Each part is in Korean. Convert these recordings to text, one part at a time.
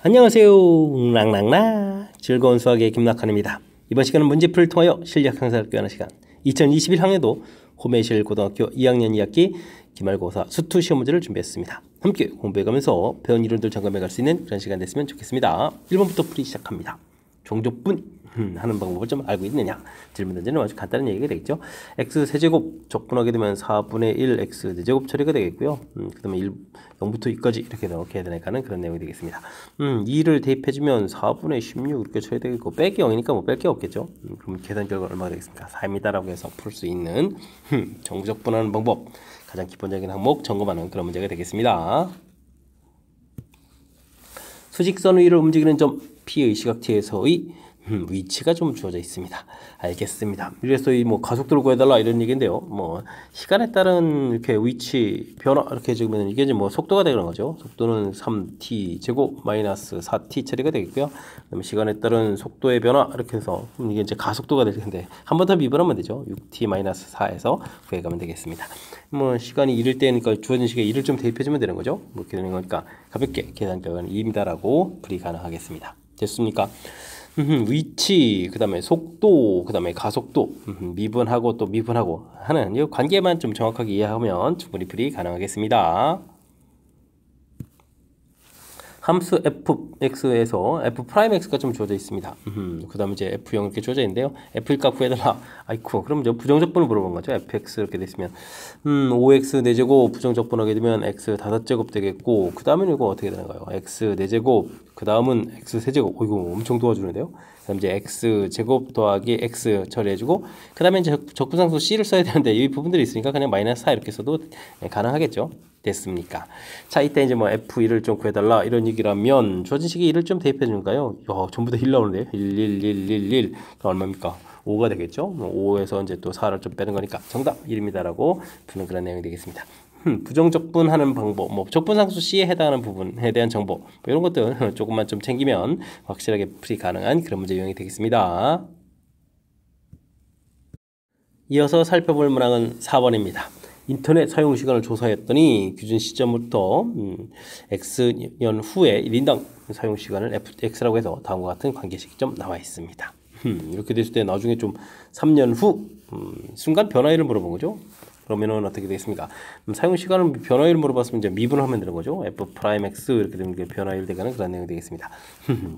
안녕하세요. 랑랑라 즐거운 수학의 김낙환입니다. 이번 시간은 문제풀이를 통하여 실력 향상을 꾀하는 시간 2021학년도 호메실 고등학교 2학년 2학기 기말고사 수투 시험 문제를 준비했습니다. 함께 공부해가면서 배운 이론들 점검해갈 수 있는 그런 시간 됐으면 좋겠습니다. 1번부터 풀이 시작합니다. 종족분 하는 방법을 좀 알고 있느냐? 질문 던지는 아주 간단한 얘기가 되겠죠. x 세제곱 적분하게 되면 4분의 1 x 4제곱 처리가 되겠고요. 그 다음에 0부터 2까지 이렇게 넣게 되니까는 그런 내용이 되겠습니다. 2를 대입해주면 4분의 16 이렇게 처리되겠고 빼기 0이니까 뭐 뺄 게 없겠죠. 그럼 계산 결과 얼마가 되겠습니까? 4입니다라고 해서 풀 수 있는 정적분하는 방법, 가장 기본적인 항목 점검하는 그런 문제가 되겠습니다. 수직선 위를 움직이는 점 P의 시각지에서의 위치가 좀 주어져 있습니다. 알겠습니다. 그래서 이 뭐 가속도를 구해달라 이런 얘기인데요. 뭐 시간에 따른 이렇게 위치 변화 이렇게 적으면 이게 이제 뭐 속도가 되는 거죠. 속도는 3t 제곱 마이너스 4t 처리가 되겠고요. 그다음에 시간에 따른 속도의 변화 이렇게 해서 이게 이제 가속도가 될 텐데 한 번 더 미분하면 되죠. 6t 마이너스 4에서 구해가면 되겠습니다. 뭐 시간이 이를 때니까 주어진 시간에 이를 좀 대입해주면 되는 거죠. 뭐 이렇게 되는 거니까 가볍게 계산 결과는 2입니다라고 풀이 가능하겠습니다. 됐습니까? 위치, 그 다음에 속도, 그 다음에 가속도, 미분하고 또 미분하고 하는 이 관계만 좀 정확하게 이해하면 충분히 풀이 가능하겠습니다. 함수 fx에서 f'x가 좀 주어져 있습니다. 그 다음에 이제 f0 이렇게 주어져 있는데요. f일 값 구해달라. 아이쿠, 그럼 저 부정적분을 물어본 거죠. fx 이렇게 됐으면 5x 4제곱 부정적분 하게 되면 x 5제곱 되겠고, 그 다음에 이거 어떻게 되나요? x 4제곱, 그 다음은 x 세제곱. 이거 엄청 도와주는데요. 그다음 이제 x 제곱 더하기 x 처리해주고, 그 다음에 이제 적분상수 c를 써야 되는데 이 부분들이 있으니까 그냥 마이너스 4 이렇게 써도 가능하겠죠. 됐습니까? 자, 이때 이제 뭐 f1을 좀 구해달라 이런 얘기라면 주어진 식에 1을 좀 대입해 주는가요? 전부 다 1 나오는데 1 얼마입니까? 5가 되겠죠? 5에서 이제 또 4를 좀 빼는 거니까 정답 1입니다라고 푸는 그런 내용이 되겠습니다. 부정적분하는 방법, 뭐 적분상수 C에 해당하는 부분에 대한 정보, 뭐 이런 것들 조금만 좀 챙기면 확실하게 풀이 가능한 그런 문제 유형이 되겠습니다. 이어서 살펴볼 문항은 4번입니다. 인터넷 사용 시간을 조사했더니 기준 시점부터 X년 후에 1인당 사용 시간을 X라고 해서 다음과 같은 관계식이 좀 나와 있습니다. 이렇게 됐을 때 나중에 좀 3년 후 순간 변화율을 물어본 거죠. 그러면은 어떻게 되겠습니까? 사용 시간을 변화율을 물어봤으면 이제 미분을 하면 되는 거죠. f'(x) 이렇게 되면 변화율 되가는 그런 내용이 되겠습니다.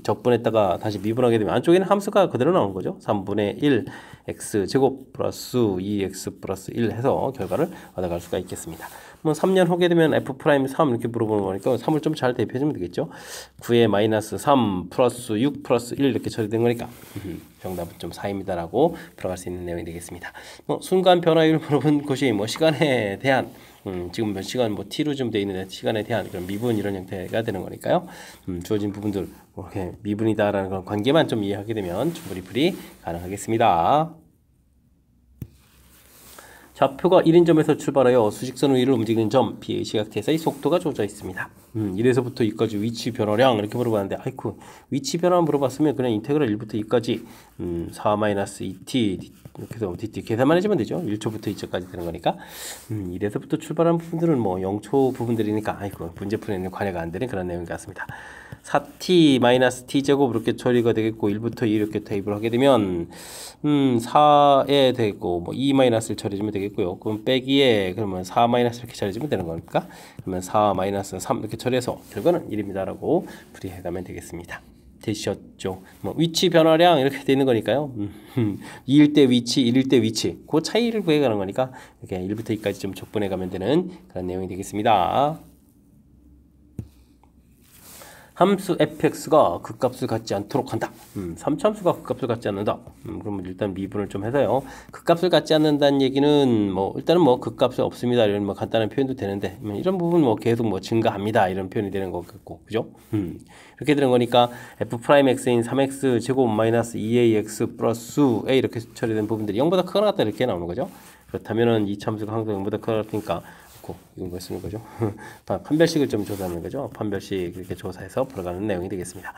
적분했다가 다시 미분하게 되면 안쪽에는 함수가 그대로 나오는 거죠. 3분의 1 x 제곱 플러스 2x 플러스 1 해서 결과를 얻어갈 수가 있겠습니다. 뭐 3년 후게 되면 f'3 이렇게 물어보는 거니까 3을 좀 잘 대입해주면 되겠죠. 9에 마이너스 3 플러스 6 플러스 1 이렇게 처리된 거니까 정답은 좀 4입니다라고 들어갈 수 있는 내용이 되겠습니다. 뭐 순간 변화율을 물어본 것이 뭐 시간에 대한 지금 몇 시간 뭐 t로 좀 되어 있는데 시간에 대한 그런 미분 이런 형태가 되는 거니까요. 주어진 부분들 뭐 이렇게 미분이다라는 그런 관계만 좀 이해하게 되면 충분히 풀이 가능하겠습니다. 좌표가 1인점에서 출발하여 수직선 위를 움직이는 점 P의 시각지에서의 속도가 주어져 있습니다. 1에서부터 2까지 위치 변화량 이렇게 물어봤는데 아이쿠 위치 변화 물어봤으면 그냥 인테그랄 1부터 2까지 4-2t 이렇게 해서 dt 계산만 해주면 되죠. 1초부터 2초까지 되는 거니까 1에서부터 출발한 부분들은 뭐 0초 부분들이니까 아이고 문제 풀이에는 관여가 안 되는 그런 내용 같습니다. 4t t제곱 이렇게 처리가 되겠고 1부터 2 이렇게 대입을 하게 되면 4에 되고 뭐 2-를 처리해주면 되겠고요. 그럼 빼기에 그러면 4- 이렇게 처리해주면 되는 거니까 그러면 4-3 이렇게 처리해서 결과는 1입니다라고 풀이해가면 되겠습니다. 되셨죠? 뭐 위치 변화량 이렇게 되는 거니까요. 2일 때 위치, 1일 때 위치 그 차이를 구해가는 거니까 이렇게 1부터 2까지 좀 적분해가면 되는 그런 내용이 되겠습니다. 함수 fx가 극값을 갖지 않도록 한다. 3차함수가 극값을 갖지 않는다. 그러면 일단 미분을 좀 해서요. 극값을 갖지 않는다는 얘기는 뭐 일단은 뭐 극값이 없습니다. 이런 뭐 간단한 표현도 되는데 이런 부분 뭐 계속 뭐 증가합니다. 이런 표현이 되는 것 같고 그죠? 이렇게 되는 거니까 f'x인 3x 제곱 마이너스 2ax 플러스 a 이렇게 처리된 부분들이 0보다 크거나 같다 이렇게 나오는 거죠. 그렇다면은 이 참수가 항상 0보다 크거나 같으니까 이건 뭐 쓰는 거죠? 판별식을 좀 조사하는 거죠. 판별식 이렇게 조사해서 풀어가는 내용이 되겠습니다.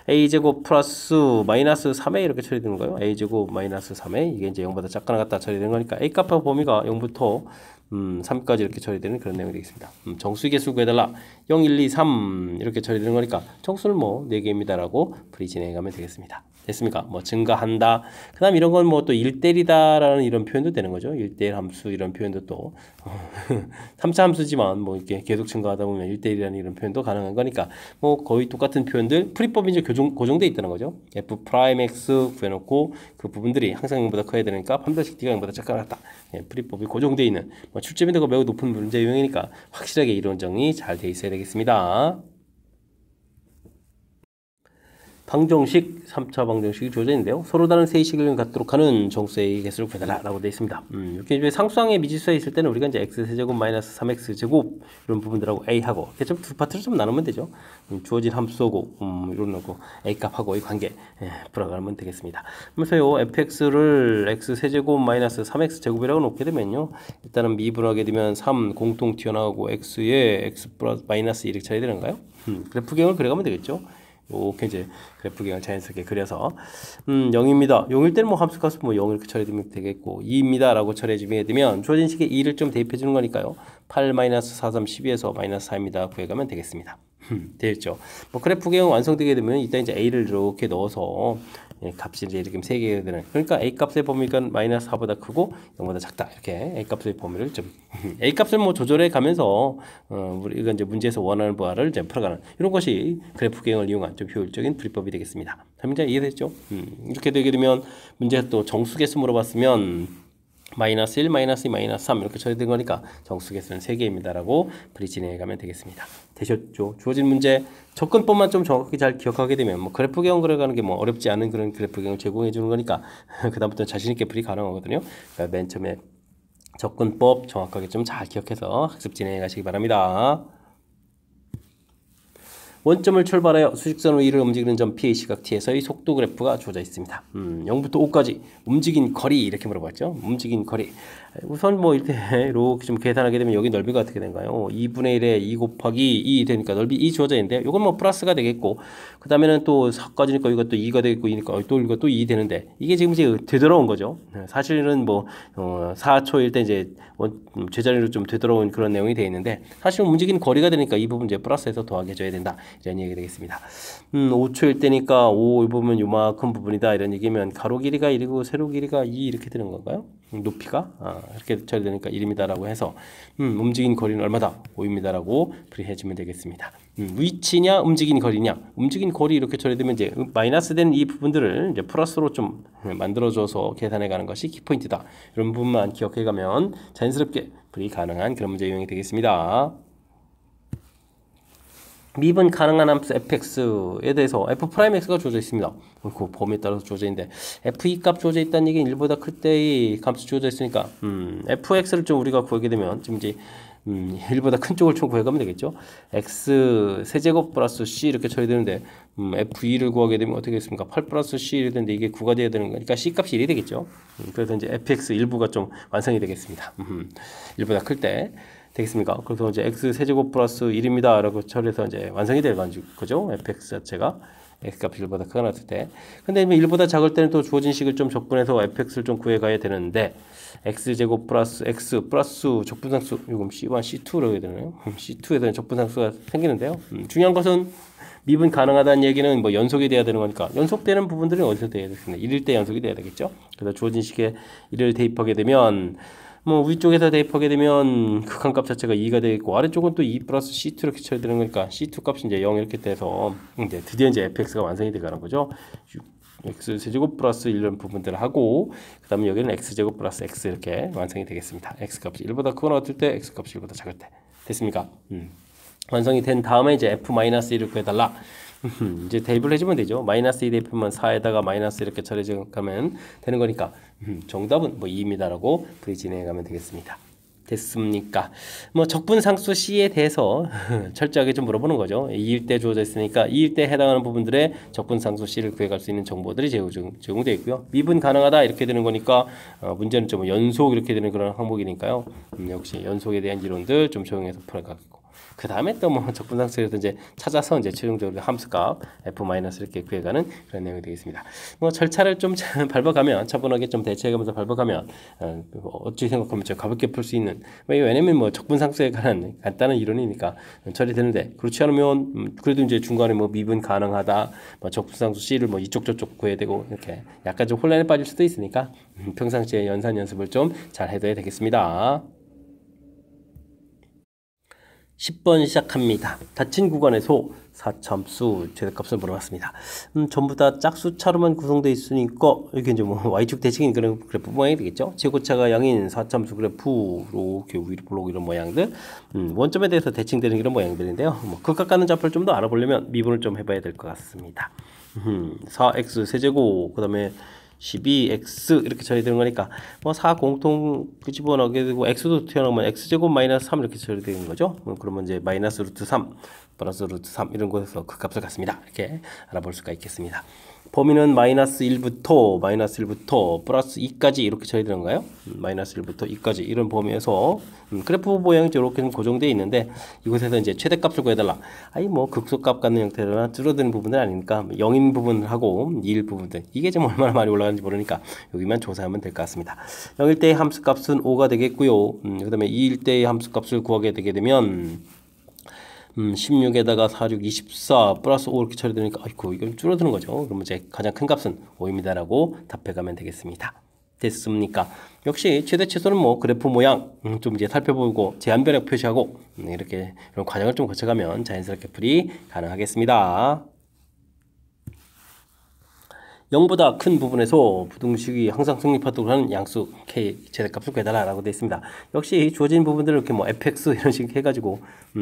a제곱 플러스 마이너스 3a 이렇게 처리되는 거예요. a제곱 마이너스 3a 이게 이제 0보다 작거나 같다 처리되는 거니까 a 값의 범위가 0부터 3까지 이렇게 처리되는 그런 내용이 되겠습니다. 정수의 개수 구해달라. 0, 1, 2, 3 이렇게 처리되는 거니까 정수는 뭐 4개입니다라고 풀이 진행해가면 되겠습니다. 됐습니까? 뭐 증가한다. 그 다음 이런 건 뭐 또 1대1이다라는 이런 표현도 되는 거죠. 1대1 함수 이런 표현도 또 3차 함수지만 뭐 이렇게 계속 증가하다 보면 1대1이라는 이런 표현도 가능한 거니까 뭐 거의 똑같은 표현들 풀이법이 이제 고정돼 있다는 거죠. f 프라임 x 구해놓고 그 부분들이 항상 0보다 커야 되니까 판별식 d가 0보다 작거나 같다. 예, 풀이법이 고정돼 있는 뭐 출제빈도가 매우 높은 문제 유형이니까 확실하게 이론 정리 잘 돼 있어야 되겠습니다. 방정식, 3차 방정식이 주어져 있는데요. 서로 다른 세의식을 갖도록 하는 정수의 개수를 구해달라고 되어 있습니다. 이렇게 이제 상수항의 미지수에 있을 때는 우리가 이제 x세제곱 마이너스 3x제곱 이런 부분들하고 a하고 이렇게 두 파트를 좀 나누면 되죠. 주어진 함수하고 이런 거고 a값하고의 관계 풀어가면 되겠습니다. 그러면서요 fx를 x세제곱 마이너스 3x제곱이라고 놓게 되면요. 일단은 미분하게 되면 3 공통 튀어나오고 x에 x 플러스 마이너스 이렇게 처리 되는가요? 그래프경을 그려가면 되겠죠. 이렇게 이제 그래프경을 자연스럽게 그려서 0입니다. 0일 때는 뭐 함수값은 뭐 0 이렇게 처리되면 되겠고 2입니다 라고 처리해주게 되면 주어진 식에 2를 좀 대입해 주는 거니까요. 8 마이너스 4, 3, 12에서 마이너스 4입니다 구해가면 되겠습니다. 되겠죠. 뭐 그래프경 완성되게 되면 이따 이제 a를 이렇게 넣어서 값이 이제 이렇게 3개가 되는 그러니까 a 값의 범위가 마이너스 4보다 크고 0보다 작다 이렇게 a 값의 범위를 좀 a 값을 뭐 조절해 가면서 우리가 이제 문제에서 원하는 바를 이제 풀어가는 이런 것이 그래프경을 이용한 좀 효율적인 풀이법이 되겠습니다. 설명 이해됐죠? 이렇게 되게 되면 문제에서 또 정수개수 물어봤으면 마이너스 1, 마이너스 2, 마이너스 3 이렇게 처리된 거니까 정수개수는 3개입니다 라고 풀이 진행해 가면 되겠습니다. 되셨죠? 주어진 문제 접근법만 좀 정확하게 잘 기억하게 되면 뭐 그래프경 그려가는 게 뭐 어렵지 않은 그런 그래프경을 제공해 주는 거니까 그 다음부터 자신 있게 풀이 가능하거든요. 그러니까 맨 처음에 접근법 정확하게 좀 잘 기억해서 학습 진행해 가시기 바랍니다. 원점을 출발하여 수직선 위를 움직이는 점 P의 시각 T에서의 속도 그래프가 주어져 있습니다. 0부터 5까지 움직인 거리 이렇게 물어봤죠. 움직인 거리. 우선 뭐 이렇게 좀 계산하게 되면 여기 넓이가 어떻게 된가요? 2분의 1에 2 곱하기 2 되니까 넓이 2 주어져 있는데 이건 뭐 플러스가 되겠고 그 다음에는 또 4까지니까 이것도 2가 되겠고 이니까 또 이거 또 2 되는데 이게 지금 이제 되돌아온 거죠. 사실은 뭐 4초일 때 이제 제자리로 좀 되돌아온 그런 내용이 되어 있는데 사실은 움직인 거리가 되니까 이 부분 이제 플러스해서 더하게 해줘야 된다. 이런 얘기가 되겠습니다. 5초일 때니까 5 보면 요만큼 부분이다 이런 얘기면 가로 길이가 1이고 세로 길이가 2 이렇게 되는 건가요? 높이가 이렇게 처리되니까 1입니다 라고 해서 움직인 거리는 얼마다? 5입니다 라고 풀이해주면 되겠습니다. 위치냐 움직인 거리냐 움직인 거리 이렇게 처리되면 이제 마이너스 된 이 부분들을 이제 플러스로 좀 만들어줘서 계산해 가는 것이 키포인트다. 이런 부분만 기억해 가면 자연스럽게 풀이 가능한 그런 문제 유형이 되겠습니다. 미분 가능한 함수 fx에 대해서 f'x가 주어져 있습니다. 그 범위에 따라서 주어져 있는데 f2 값 주어져 있다는 얘기는 1보다 클 때의 함수 주어져 있으니까 fx를 좀 우리가 구하게 되면 지금 이제 1보다 큰 쪽을 좀 구해가면 되겠죠. x 세제곱 플러스 c 이렇게 처리되는데 f2를 구하게 되면 어떻게 되겠습니까? 8 플러스 c 이렇게 되는데 이게 9가 돼야 되는 거니까 c 값이 1이 되겠죠. 그래서 이제 fx 일부가 좀 완성이 되겠습니다. 1보다 클 때 되겠습니까? 그래서 이제 x 세제곱 플러스 1입니다 라고 처리해서 이제 완성이 될 거죠. fx 자체가 x값이 1보다 크거나 같을 때. 근데 1보다 작을 때는 또 주어진 식을 좀 적분해서 fx를 좀 구해 가야 되는데 x제곱 플러스 x 플러스 적분상수 이건 c1, c2라고 해야 되나요? c2에서는 적분상수가 생기는데요. 중요한 것은 미분 가능하다는 얘기는 뭐 연속이 돼야 되는 거니까 연속되는 부분들은 어디서 돼야 되겠습니까? 1일 때 연속이 돼야 되겠죠. 그래서 주어진 식에 1을 대입하게 되면 뭐 위쪽에서 대입하게 되면 극한값 자체가 2가 되겠고 아래쪽은 또 2 플러스 c2 이렇게 처리되는 거니까 c2 값이 이제 0 이렇게 돼서 이제 드디어 이제 fx가 완성이 되가는 거죠. x 세제곱 플러스 이런 부분들을 하고 그 다음에 여기는 x 제곱 플러스 x 이렇게 완성이 되겠습니다. x 값이 1보다 크거나 같을 때 x 값이 1보다 작을 때 됐습니까? 완성이 된 다음에 이제 f-1을 구해달라. 이제 대입을 해주면 되죠. 마이너스 2 대입하면 4에다가 마이너스 이렇게 처리하면 되는 거니까 정답은 뭐 2입니다라고 풀이 진행하면 되겠습니다. 됐습니까? 뭐 적분상수 C에 대해서 철저하게 좀 물어보는 거죠. 2일 때 주어져 있으니까 2일 때 해당하는 부분들의 적분상수 C를 구해갈 수 있는 정보들이 제공되어 있고요. 미분 가능하다 이렇게 되는 거니까 문제는 좀 연속 이렇게 되는 그런 항목이니까요. 역시 연속에 대한 이론들 좀 적용해서 풀어가고 그 다음에 또 뭐 적분상수에서 이제 찾아서 이제 최종적으로 함수값 f 마이너스 이렇게 구해가는 그런 내용이 되겠습니다. 뭐 절차를 좀 밟아가면 차분하게 좀 대처해가면서 밟아가면 어찌 생각하면 좀 가볍게 풀 수 있는, 왜냐면 뭐 적분상수에 관한 간단한 이론이니까 처리되는데, 그렇지 않으면 그래도 이제 중간에 뭐 미분 가능하다, 뭐 적분상수 C를 뭐 이쪽 저쪽 구해야 되고 이렇게 약간 좀 혼란에 빠질 수도 있으니까 평상시에 연산 연습을 좀 잘 해둬야 되겠습니다. 10번 시작합니다. 닫힌 구간에서 4참수 최대값을 물어봤습니다. 전부 다 짝수차로만 구성되어 있으니까 이게 이제 뭐 y축 대칭인 그런 그래프 모양이 되겠죠. 최고차가 0인 4참수 그래프로 이렇게 위로 볼록 이런 모양들, 원점에 대해서 대칭되는 이런 모양들인데요. 뭐 극각 가는 좌표를 좀 더 알아보려면 미분을 좀 해봐야 될 것 같습니다. 4x 세제곱 그 다음에 12x 이렇게 처리되는 거니까 뭐 4 공통 집어넣게 되고 x도 튀어나오면 x제곱 마이너스 3 이렇게 처리되는 거죠. 그러면 이제 마이너스 루트 3 플러스 루트 3 이런 곳에서 그 값을 갖습니다. 이렇게 알아볼 수가 있겠습니다. 범위는 마이너스 1부터 플러스 2까지 이렇게 처리되는 거예요. 마이너스 1부터 2까지 이런 범위에서 그래프 모양이 이렇게 좀 고정되어 있는데, 이곳에서 이제 최대값을 구해달라. 아니 뭐 극소값 갖는 형태로나 줄어드는 부분은 아니니까 0인 부분하고 2일 부분들, 이게 좀 얼마나 많이 올라가는지 모르니까 여기만 조사하면 될 것 같습니다. 0일 때의 함수값은 5가 되겠고요. 그 다음에 2일 때의 함수값을 구하게 되게 되면 16에다가 4, 6, 24 플러스 5 이렇게 처리되니까 아이고 이건 줄어드는 거죠. 그러면 이제 가장 큰 값은 5입니다라고 답해가면 되겠습니다. 됐습니까? 역시 최대 최소는 뭐 그래프 모양 좀 이제 살펴보고 제한변력 표시하고 이렇게 이런 과정을 좀 거쳐가면 자연스럽게 풀이 가능하겠습니다. 0보다 큰 부분에서 부등식이 항상 성립하도록 하는 양수 k 최대값을 구해달라고 되어 있습니다. 역시 주어진 부분들을 이렇게 뭐 fx 이런 식으로 해가지고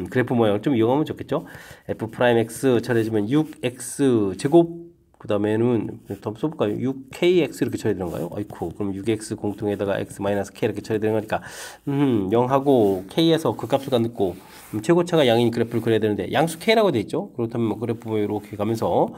그래프 모양을 좀 이용하면 좋겠죠. f'(x) 처리해주면 6x 제곱 그 다음에는 더 써볼까요? 6kx 이렇게 처리되는가요? 아이쿠, 그럼 6x 공통에다가 x 마이너스 k 이렇게 처리되는 거니까 0하고 k에서 그 값을 갖고 최고차가 0인 그래프를 그려야 되는데 양수 k라고 되어 있죠. 그렇다면 뭐 그래프 이렇게 가면서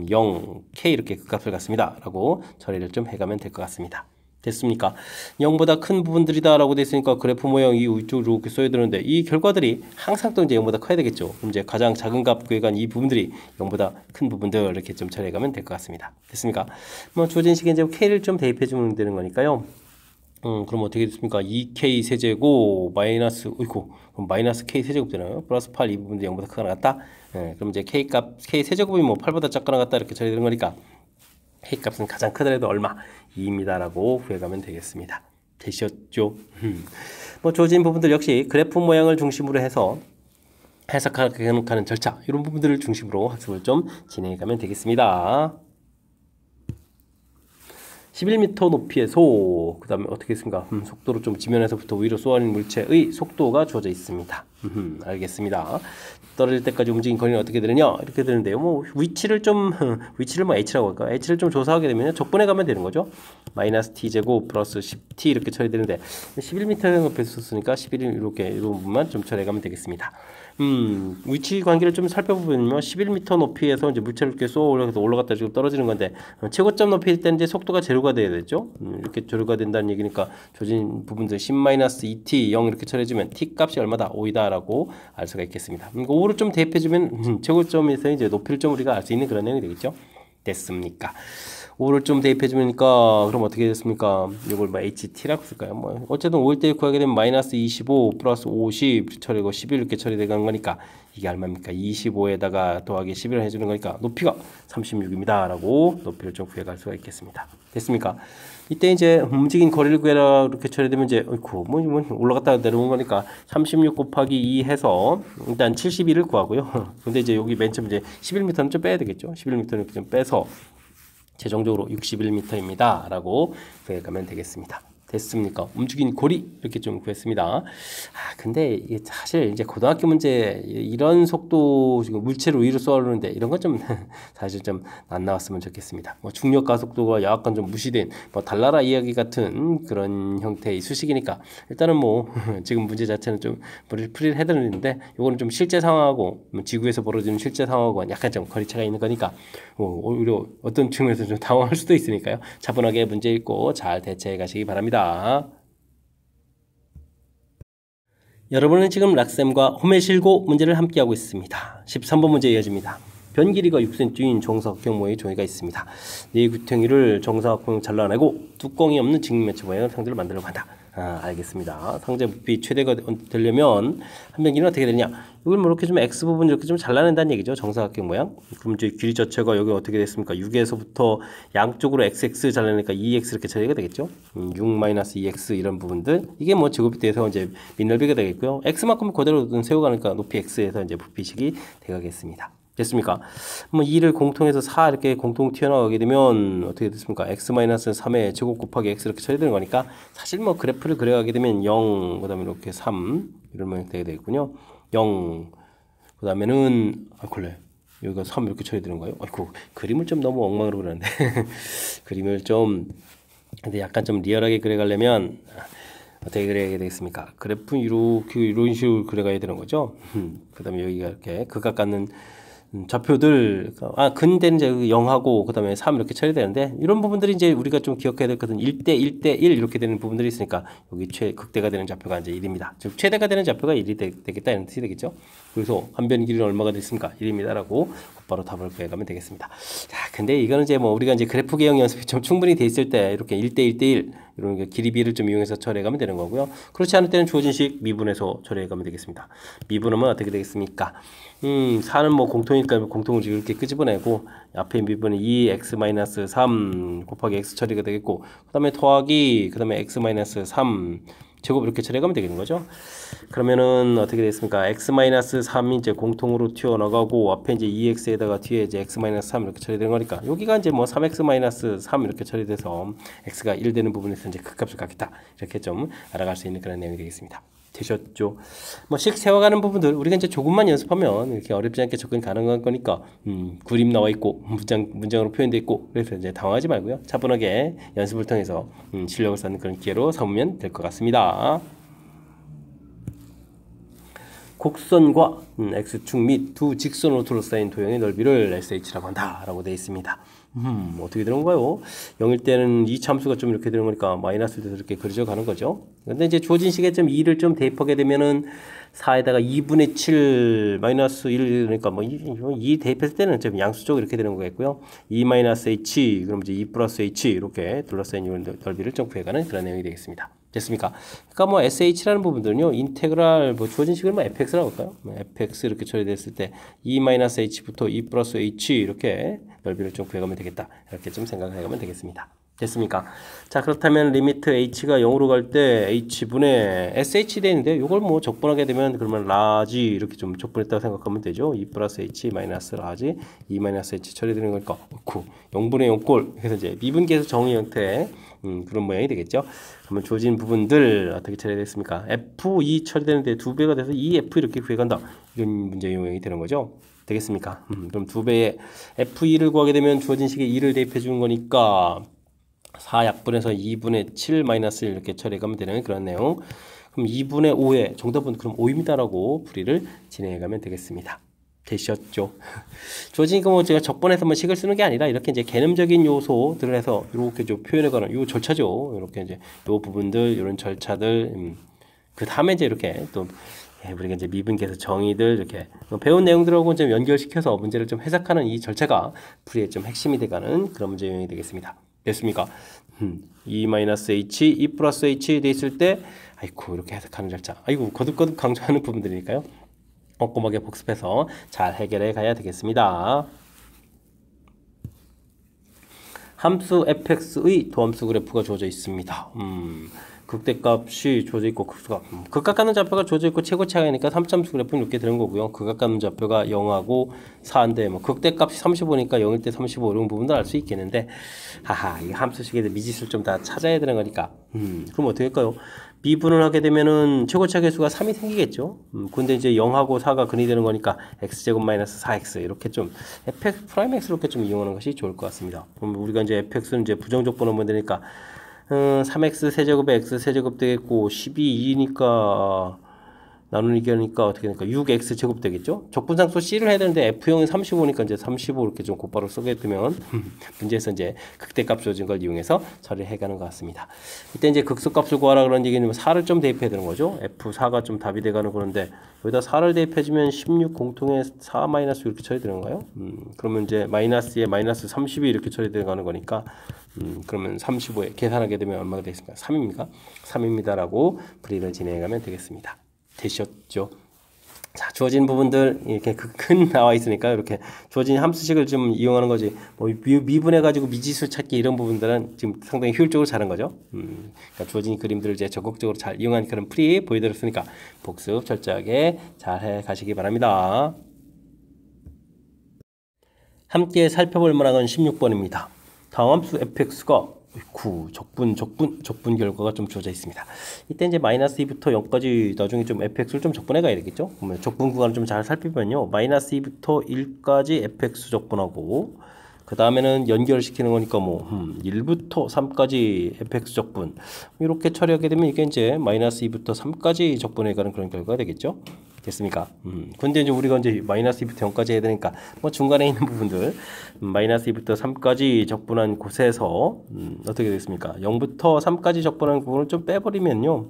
0, k 이렇게 그 값을 갖습니다 라고 처리를 좀 해가면 될 것 같습니다. 됐습니까? 0보다 큰 부분들이다 라고 되어 있으니까 그래프 모양 이 위쪽으로 이렇게 써야 되는데, 이 결과들이 항상 또 이제 0보다 커야 되겠죠. 그럼 이제 가장 작은 값 구해간 이 부분들이 0보다 큰 부분들 이렇게 좀 처리해가면 될 것 같습니다. 됐습니까? 뭐 주어진 식에 이제 k를 좀 대입해주면 되는 거니까요. 그럼 어떻게 됐습니까? 2k 세제곱 마이너스, 어이구, 그럼 마이너스 k 세제곱 되나요? 플러스 8 이 부분도 0보다 크거나 같다? 네, 그럼 이제 k 값, k 세제곱이 뭐 8보다 작거나 같다 이렇게 처리되는 거니까 k 값은 가장 크더라도 얼마? 2입니다 라고 구해가면 되겠습니다. 되셨죠? 뭐 주어진 부분들 역시 그래프 모양을 중심으로 해서 해석하는 절차, 이런 부분들을 중심으로 학습을 좀 진행해가면 되겠습니다. 11m 높이에서 그 다음에 어떻게 했습니까? 속도로 좀 지면에서부터 위로 쏘아올린 물체의 속도가 주어져 있습니다. 알겠습니다. 떨어질 때까지 움직인 거리는 어떻게 되느냐? 이렇게 되는데요. 뭐 위치를 뭐 h라고 할까? h를 좀 조사하게 되면 적분해 가면 되는 거죠. 마이너스 t제곱 플러스 10t 이렇게 처리되는데 11m 높이에서 썼으니까 11 이렇게 이런 부분만 좀 처리해 가면 되겠습니다. 위치 관계를 좀 살펴보면요, 11m 높이에서 이제 물체를 이렇게 쏘아 올라갔다 지금 떨어지는 건데, 최고점 높이일 때는 이제 속도가 제로가 돼야 되죠. 이렇게 제로가 된다는 얘기니까 조진 부분들 10-2t 0 이렇게 처리해주면 t 값이 얼마다? 5이다라고 알 수가 있겠습니다. 5를 좀 대입해주면 최고점에서 이제 높이를 좀 우리가 알 수 있는 그런 내용이 되겠죠. 됐습니까? 5를 좀 대입해주니까 그럼 어떻게 됐습니까? 이걸 뭐 HT라고 쓸까요? 뭐 어쨌든 5일 때 구하게 되면 마이너스 25 플러스 50 처리고 11 이렇게 처리되는 거니까 이게 얼마입니까? 25에다가 더하기 11을 해주는 거니까 높이가 36입니다 라고 높이를 좀 구해갈 수가 있겠습니다. 됐습니까? 이때 이제 움직인 거리를 구해라 이렇게 처리되면 이제 어이쿠 뭐 올라갔다 내려온 거니까 36 곱하기 2 해서 일단 71을 구하고요. 근데 이제 여기 맨 처음 이제 11m는 좀 빼야 되겠죠. 11m는 이렇게 좀 빼서 최종적으로 61m입니다 라고 구해가면 되겠습니다. 됐습니까? 움직인 고리 이렇게 좀 구했습니다. 근데 이게 사실 이제 고등학교 문제 이런 속도 지금 물체로 위로 쏘아오르는데 이런 건 좀 사실 좀 안 나왔으면 좋겠습니다. 뭐 중력 가속도가 약간 좀 무시된 뭐 달나라 이야기 같은 그런 형태의 수식이니까 일단은 뭐 지금 문제 자체는 좀 풀이를 해드리는데 이거는 좀 실제 상황하고 지구에서 벌어지는 실제 상황하고 약간 좀 거리차가 있는 거니까 오히려 어떤 측면에서 좀 당황할 수도 있으니까요. 차분하게 문제 읽고 잘 대처해 가시기 바랍니다. 여러분은 지금 락쌤과 호메실고 문제를 함께하고 있습니다. 13번 문제 이어집니다. 변 길이가 6cm인 정사각형 모양의 종이가 있습니다. 네 구덩이를 정사각형을 잘라내고 뚜껑이 없는 직면체 모양의 상자를 만들려고 한다. 알겠습니다. 상자 부피 최대가 되려면 한 변 길이는 어떻게 되냐? 이걸 뭐 이렇게 좀 x 부분 이렇게 좀 잘라낸다는 얘기죠. 정사각형 모양. 그럼 이제 길이 자체가 여기 어떻게 됐습니까? 6에서부터 양쪽으로 xx 잘라내니까 2x 이렇게 처리가 되겠죠. 6-2x 이런 부분들. 이게 뭐 제곱이 돼서 이제 밑넓이가 되겠고요. x만큼 그대로 세워가니까 높이 x에서 이제 부피식이 되겠습니다. 됐습니까? 뭐 2를 공통해서 4 이렇게 공통 튀어나가게 되면 어떻게 됐습니까? x-3의 제곱 곱하기 x 이렇게 처리되는 거니까 사실 뭐 그래프를 그려가게 되면 0, 그 다음에 이렇게 3 이런 모양이 되게 되겠군요. 0, 그 다음에는 그래 여기가 3 이렇게 처리되는 거예요. 아이고 그림을 좀 너무 엉망으로 그렸는데 그림을 좀 근데 약간 좀 리얼하게 그려가려면 어떻게 그려야 되겠습니까? 그래프 이런 식으로 그려가야 되는 거죠. 그 다음에 여기가 이렇게 극각 갖는 좌표들, 근대는 이제 0하고, 그 다음에 3 이렇게 처리되는데, 이런 부분들이 이제 우리가 좀 기억해야 될 것은 1대 1대 1 이렇게 되는 부분들이 있으니까, 여기 극대가 되는 좌표가 이제 1입니다. 즉, 최대가 되는 좌표가 1이 되겠다, 이런 뜻이 되겠죠. 그래서 한 변 길이는 얼마가 됐습니까? 1입니다. 라고 곧바로 답을 구해가면 되겠습니다. 자, 근데 이거는 이제 뭐 우리가 이제 그래프 개형 연습이 좀 충분히 돼 있을 때, 이렇게 1대 1대 1, 이런 길이비를 좀 이용해서 처리해가면 되는 거고요. 그렇지 않을 때는 주어진 식 미분해서 처리해가면 되겠습니다. 미분하면 어떻게 되겠습니까? 4는 뭐 공통이니까 공통을 이렇게 끄집어내고 앞에 미분은 2x-3 곱하기 x 처리가 되겠고 그 다음에 더하기 그 다음에 x-3 제곱 이렇게 처리하면 되겠는 거죠. 그러면은 어떻게 되겠습니까? x-3이 이제 공통으로 튀어나가고 앞에 이제 2x에다가 뒤에 이제 x-3 이렇게 처리되는 거니까 여기가 이제 뭐 3x-3 이렇게 처리돼서 x가 1 되는 부분에서 이제 극값을 갖겠다. 이렇게 좀 알아갈 수 있는 그런 내용이 되겠습니다. 되셨죠? 뭐 식 세워가는 부분들 우리가 이제 조금만 연습하면 이렇게 어렵지 않게 접근 가능한 거니까 그림 나와 있고 문장으로 표현되어 있고 그래서 이제 당황하지 말고요. 차분하게 연습을 통해서 실력을 쌓는 그런 기회로 삼으면 될 것 같습니다. 곡선과 x축 및 두 직선으로 둘러싸인 도형의 넓이를 sh라고 한다라고 되어 있습니다. 어떻게 되는 건가요? 0일 때는 이 참수가 좀 이렇게 되는 거니까 마이너스를 돼서 이렇게 그려져 가는 거죠. 근데 이제 주어진 식에 좀 2를 좀 대입하게 되면은 4에다가 2분의 7 마이너스 1 그러니까 뭐 2 대입했을 때는 좀 양수적으로 이렇게 되는 거겠고요. 2 마이너스 h 그럼 이제 2 플러스 h 이렇게 둘러싸인 넓이를 좀 구해가는 그런 내용이 되겠습니다. 됐습니까? 그러니까 뭐 sh라는 부분들은요. 인테그랄 뭐 주어진 식을 뭐 fx라고 할까요? fx 이렇게 처리됐을 때 2-h부터 2 플러스 h 이렇게 넓이를 좀 구해가면 되겠다. 이렇게 좀 생각을 해가면 되겠습니다. 됐습니까? 자, 그렇다면 리미트 h가 0으로 갈 때 h분의 sh 되는데 이걸 뭐 적분하게 되면 그러면 라지 이렇게 좀 적분했다고 생각하면 되죠. 2 플러스 h 마이너스 라지 2 마이너스 h 처리되는 거니까 0분의 0꼴 그래서 이제 미분계수 정의 형태의 그런 모양이 되겠죠. 그러면 주어진 부분들 어떻게 처리됐습니까? f2 처리되는데 2배가 돼서 2f 이렇게 구해간다. 이런 문제 유형이 되는 거죠. 되겠습니까? 그럼 2배의 f2를 구하게 되면 주어진 식에 2를 대입해 주는 거니까 4약분에서 2분의 7 마이너스 이렇게 처리해가면 되는 그런 내용. 그럼 2분의 5의 정답은 그럼 5입니다라고 풀이를 진행해가면 되겠습니다. 되셨죠? 주어진 거 뭐 제가 적번해서 뭐 식을 쓰는 게 아니라 이렇게 이제 개념적인 요소들을 해서 이렇게 좀 표현해가는 요 절차죠. 이렇게 이제 요 부분들 이런 절차들 그 다음에 이제 이렇게 또 우리가 이제 미분계수 정의들 이렇게 배운 내용들하고 좀 연결시켜서 문제를 좀 해석하는 이 절차가 풀이의 좀 핵심이 돼가는 그런 문제 유형이 되겠습니다. 됐습니까? 2-h, 2 플러스 h 돼 있을 때 아이고 이렇게 해석하는 절차. 아이고 거듭거듭 강조하는 부분들이니까요. 꼼꼼하게 복습해서 잘 해결해 가야 되겠습니다. 함수 fx의 도함수 그래프가 주어져 있습니다. 극대값이 주어져 있고 극각 갖는 좌표가 주어져 있고 최고차이니까 3참수 그래프는 이렇게 되는 거고요. 극각 갖는 좌표가 0하고 4인데 뭐 극대값이 35니까 0일 때 35 이런 부분들 알 수 있겠는데 이 함수식에 미지수를 좀 다 찾아야 되는 거니까 그럼 어떻게 할까요? 미분을 하게 되면은 최고차 계수가 3이 생기겠죠. 근데 이제 0하고 4가 근이 되는 거니까 x제곱 마이너스 4x 이렇게 좀 fx 프라임 x로 이렇게 좀 이용하는 것이 좋을 것 같습니다. 그럼 우리가 이제 fx는 이제 부정적 번호면 되니까 3x 세제곱에 x 세제곱 되겠고 12이니까 나누기 하니까 어떻게 되니까 6x 제곱 되겠죠? 적분상수 C를 해야 되는데 F형이 35니까 이제 35 이렇게 좀 곧바로 쓰게 되면 문제에서 이제 극대값 주어진 걸 이용해서 처리해 가는 것 같습니다. 이때 이제 극소값을 구하라 그런 얘기는 4를 좀 대입해야 되는 거죠. F4가 좀 답이 돼 가는 그런데 여기다 4를 대입해 주면 16 공통에 4 마이너스 이렇게 처리되는 거예요. 그러면 이제 마이너스에 마이너스 30이 이렇게 처리돼 가는 거니까 그러면 35에 계산하게 되면 얼마가 되겠습니까? 3입니까? 3입니다라고 풀이를 진행해 가면 되겠습니다. 되셨죠? 자, 주어진 부분들 이렇게 큰 나와 있으니까 이렇게 주어진 함수식을 좀 이용하는 거지. 뭐 미분해 가지고 미지수 찾기 이런 부분들은 지금 상당히 효율적으로 잘한 거죠. 그러니까 주어진 그림들을 이제 적극적으로 잘 이용한 그런 풀이 보여드렸으니까 복습 철저하게 잘 해 가시기 바랍니다. 함께 살펴볼 문항은 16번입니다. 다음 함수 fx가 9 적분 결과가 좀 주어져 있습니다. 이때 이제 마이너스 2부터 0까지 나중에 좀 fx를 좀 적분해 가야 되겠죠. 그러면 적분 구간을 좀 잘 살피면요. 마이너스 2부터 1까지 fx 적분하고 그 다음에는 연결시키는 거니까 뭐 1부터 3까지 fx 적분 이렇게 처리하게 되면 이게 이제 마이너스 2부터 3까지 적분해 가는 그런 결과가 되겠죠. 됐습니까? 근데 이제 우리가 이제 마이너스 2부터 0까지 해야 되니까 뭐 중간에 있는 부분들 마이너스 2부터 3까지 적분한 곳에서 어떻게 되겠습니까? 0부터 3까지 적분한 부분을 좀 빼버리면요.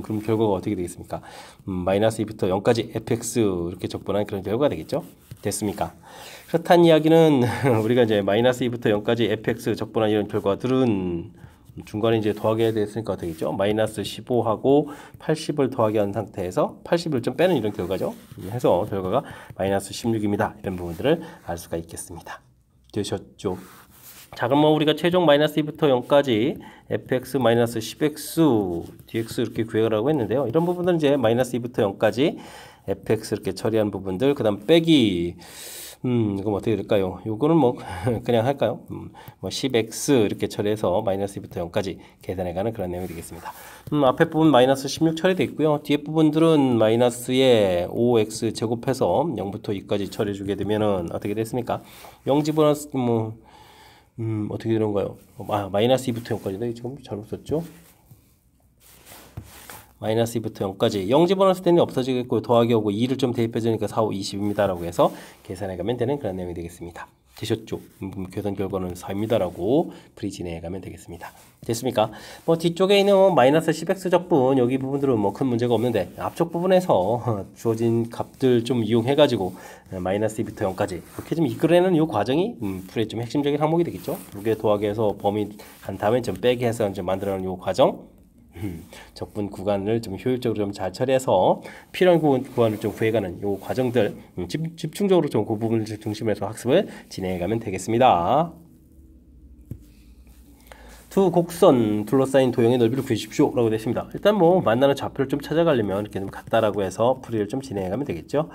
그럼 결과가 어떻게 되겠습니까? 마이너스 2부터 0까지 fx 이렇게 적분한 그런 결과가 되겠죠. 됐습니까? 그렇다는 이야기는 우리가 이제 마이너스 2부터 0까지 fx 적분한 이런 결과들은 중간에 이제 더하게 됐으니까 어떻게 되겠죠? 마이너스 15하고 80을 더하게 한 상태에서 80을 좀 빼는 이런 결과죠. 해서 결과가 마이너스 16입니다. 이런 부분들을 알 수가 있겠습니다. 되셨죠? 자, 그럼 뭐 우리가 최종 마이너스 2부터 0까지 fx 마이너스 10x dx 이렇게 구해라고 했는데요. 이런 부분들은 이제 마이너스 2부터 0까지 fx 이렇게 처리한 부분들, 그 다음 빼기 이건 어떻게 될까요? 요거는 뭐 그냥 할까요? 뭐 10x 이렇게 처리해서 마이너스 2부터 0까지 계산해가는 그런 내용이 되겠습니다. 앞에 부분 마이너스 16 처리되어 있고요. 뒤에 부분들은 마이너스에 5x 제곱해서 0부터 2까지 처리해주게 되면은 어떻게 됐습니까? 0 집어넣었을 때 뭐 어떻게 되는가요? 마이너스 2부터 0까지인데 지금 잘못 썼죠? 마이너스 2부터 0까지 0 집어넣었을 때는 없어지겠고 더하기 오고 2를 좀 대입해주니까 4, 5, 20입니다 라고 해서 계산해가면 되는 그런 내용이 되겠습니다. 되셨죠? 계산 결과는 4입니다라고 풀이 진행해가면 되겠습니다. 됐습니까? 뭐 뒤쪽에 있는 마이너스 10x 적분 여기 부분들은 뭐 큰 문제가 없는데 앞쪽 부분에서 주어진 값들 좀 이용해가지고 마이너스 2부터 0까지 이렇게 좀 이끌어내는 이 과정이 풀의 좀 핵심적인 항목이 되겠죠. 두 개 더하기 해서 범위 한 다음에 좀 빼기 해서 이제 만들어내는 이 과정 적분 구간을 좀 효율적으로 좀 잘 처리해서 필요한 구간을 좀 구해가는 요 과정들 집중적으로 좀 그 부분을 중심으로 학습을 진행해가면 되겠습니다. 두 곡선 둘러싸인 도형의 넓이를 구해주십시오 라고 되어 있습니다. 일단 뭐 만나는 좌표를 좀 찾아가려면 이렇게 좀 같다라고 해서 풀이를 좀 진행해가면 되겠죠.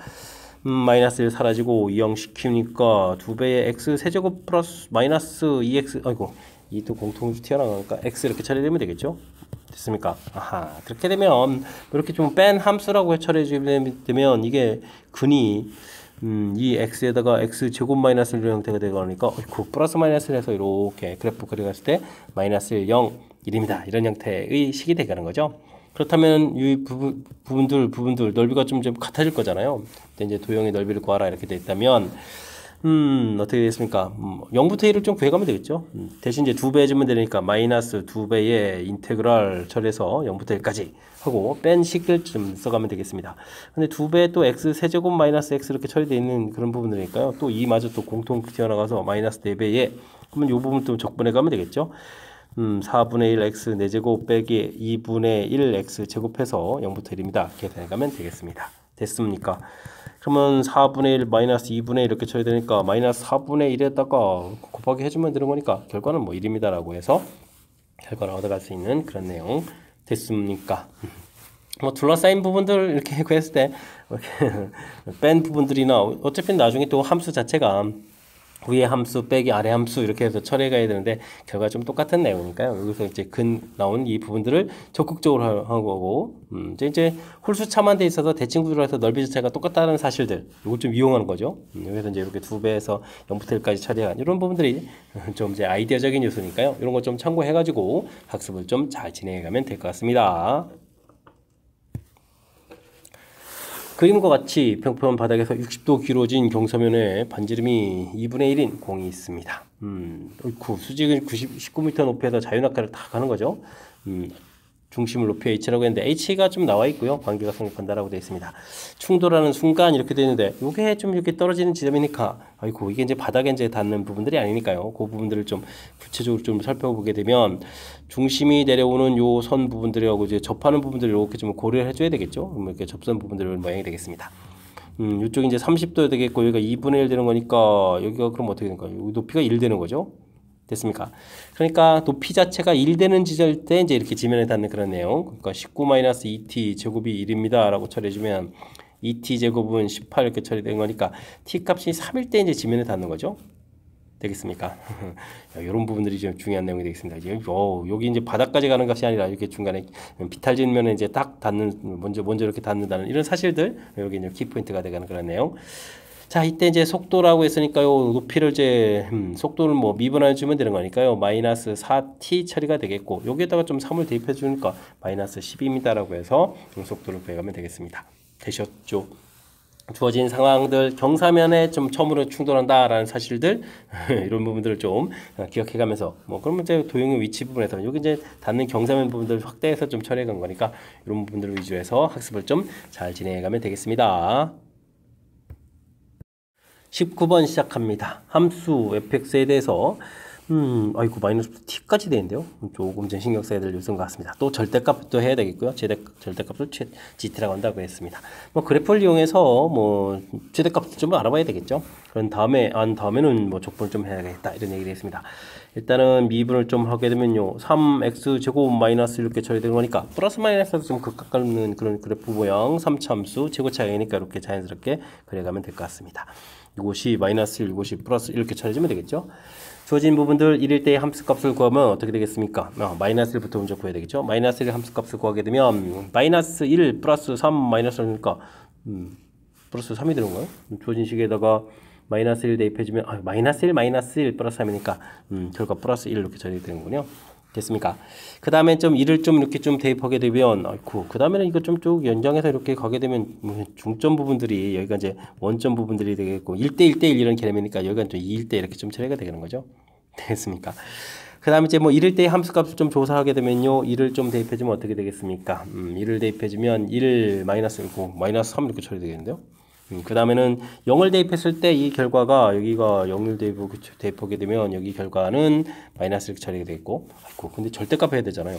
마이너스 1 사라지고 2형 시키니까 2배의 x 세제곱 플러스 마이너스 2x 아이고 이 또 공통으로 튀어나가니까 x 이렇게 처리되면 되겠죠. 됐습니까? 아하, 그렇게 되면 이렇게 좀 뺀 함수라고 처리해 되면 이게 근이 이 x에다가 x 제곱 마이너스 1 형태가 되니까 그 플러스 마이너스를 해서 이렇게 그래프 그려갔을 때 마이너스 1, 0, 1입니다. 이런 형태의 식이 되가는 거죠. 그렇다면 이 부분들 넓이가 좀 같아질 거잖아요. 이제 도형의 넓이를 구하라 이렇게 돼 있다면 어떻게 됐습니까? 0부터 1을 좀 구해가면 되겠죠. 대신 이제 2배 해주면 되니까 마이너스 2배의 인테그랄 처리해서 0부터 1까지 하고 뺀 식을 좀 써가면 되겠습니다. 근데 2배 또 x 세제곱 마이너스 x 이렇게 처리되어 있는 그런 부분이니까요. 또 이마저 또 공통 튀어나가서 마이너스 4배에 그러면 이 부분 또 적분해가면 되겠죠. 4분의 1 x 4제곱 빼기 2분의 1 x 제곱해서 0부터 1입니다. 계산해가면 되겠습니다. 됐습니까? 그러면 4분의 1 마이너스 2분의 1 이렇게 쳐야 되니까 마이너스 4분의 1에다가 곱하기 해주면 되는 거니까 결과는 뭐 1입니다 라고 해서 결과를 얻어갈 수 있는 그런 내용 됐습니까? 뭐 둘러싸인 부분들 이렇게 구했을 때 뺀 부분들이나 어차피 나중에 또 함수 자체가 위에 함수 빼기 아래 함수 이렇게 해서 처리해 가야 되는데 결과 좀 똑같은 내용이니까요. 여기서 이제 나온 이 부분들을 적극적으로 한 거고 이제 홀수차만 돼 있어서 대칭 구조로 해서 넓이 자체가 똑같다는 사실들 이걸 좀 이용하는 거죠. 여기서 이제 이렇게 2배에서 0부터 1까지 처리한 이런 부분들이 좀 이제 아이디어적인 요소니까요. 이런 거 좀 참고해 가지고 학습을 좀 잘 진행해 가면 될 것 같습니다. 그림과 같이 평평한 바닥에서 60도 길어진 경사면에 반지름이 2분의 1인 공이 있습니다. 어이쿠, 수직은 19m 높이에서 자유낙하를 다 가는 거죠. 중심을 높여 H라고 했는데 H가 좀 나와 있고요. 관계가 성립한다라고 되어 있습니다. 충돌하는 순간 이렇게 되는데 이게 좀 이렇게 떨어지는 지점이니까 아이고 이게 이제 바닥에 이제 닿는 부분들이 아니니까요. 그 부분들을 좀 구체적으로 좀 살펴보게 되면 중심이 내려오는 요 선 부분들하고 이제 접하는 부분들을 이렇게 좀 고려를 해줘야 되겠죠. 이렇게 접선 부분들의 모양이 되겠습니다. 이쪽이 이제 30도 되겠고 여기가 2분의 1 되는 거니까 여기가 그럼 어떻게 되는 거예요? 여기 높이가 1 되는 거죠. 됐습니까? 그러니까 높이 자체가 1 되는 지절 때 이제 이렇게 지면에 닿는 그런 내용. 그러니까 19-2t 제곱이 1입니다. 라고 처리해주면 2t 제곱은 18 이렇게 처리된 거니까 t 값이 3일 때 이제 지면에 닿는 거죠. 되겠습니까? 이런 부분들이 좀 중요한 내용이 되겠습니다. 여기 이제 바닥까지 가는 것이 아니라 이렇게 중간에 비탈진 면에 이제 딱 닿는, 먼저 이렇게 닿는다는 이런 사실들, 여기 이제 키포인트가 되는 그런 내용. 자, 이때 이제 속도라고 했으니까요. 높이를 이제 속도를 뭐 미분해 주면 되는 거니까요. 마이너스 4t 처리가 되겠고 여기에다가 좀 3을 대입해 주니까 마이너스 10입니다라고 해서 속도를 구해가면 되겠습니다. 되셨죠? 주어진 상황들, 경사면에 좀 처음으로 충돌한다라는 사실들 이런 부분들을 좀 기억해가면서 뭐 그러면 이제 도형의 위치 부분에서 여기 이제 닿는 경사면 부분들 확대해서 좀 처리해간 거니까 이런 부분들을 위주해서 학습을 좀 잘 진행해가면 되겠습니다. 19번 시작합니다. 함수 fx에 대해서 아이고 마이너스 t까지 되는데요. 조금 전 신경 써야 될 요소인 것 같습니다. 또 절대값도 해야 되겠고요. 절대값을 gt라고 한다고 했습니다. 뭐 그래프를 이용해서 뭐 최대값도 좀 알아봐야 되겠죠. 그런 다음에는 뭐 족보를 좀 해야겠다 이런 얘기를 했습니다. 일단은 미분을 좀 하게 되면요. 3x 제곱 마이너스 이렇게 처리되는 거니까 플러스 마이너스에서 좀 극각하는 그런 그래프 모양 3차함수 제곱차이니까 이렇게 자연스럽게 그려가면 될 것 같습니다. 이곳이 마이너스 1, 이곳이 플러스 이렇게 처리해주면 되겠죠. 주어진 부분들 1일 때의 함수값을 구하면 어떻게 되겠습니까? 마이너스 1부터 먼저 구해야 되겠죠. 마이너스 1 함수값을 구하게 되면 마이너스 1 플러스 3 마이너스 1이니까 플러스 3이 되는 거예요. 주어진 식에다가 마이너스 1 대입해주면 마이너스 1 플러스 3이니까 결과 플러스 1 이렇게 처리되는군요. 됐습니까? 그 다음에 좀 1을 좀 이렇게 좀 대입하게 되면 그 다음에는 이거 좀 쭉 연장해서 이렇게 가게 되면 중점 부분들이 여기가 이제 원점 부분들이 되겠고 1대 1대 1 이런 개념이니까 여기가 좀 2일 때 이렇게 좀 처리가 되는 거죠. 되겠습니까? 그 다음에 이제 뭐 1일 때의 함수값을 좀 조사하게 되면요. 1을 좀 대입해주면 어떻게 되겠습니까? 1을 대입해주면 1 마이너스 1고 마이너스 3 이렇게 처리되겠는데요. 그 다음에는 0을 대입했을 때 이 결과가 여기가 0을 대입하게 되면 여기 결과는 마이너스 이렇게 처리가 되겠고 근데 절대값 해야 되잖아요.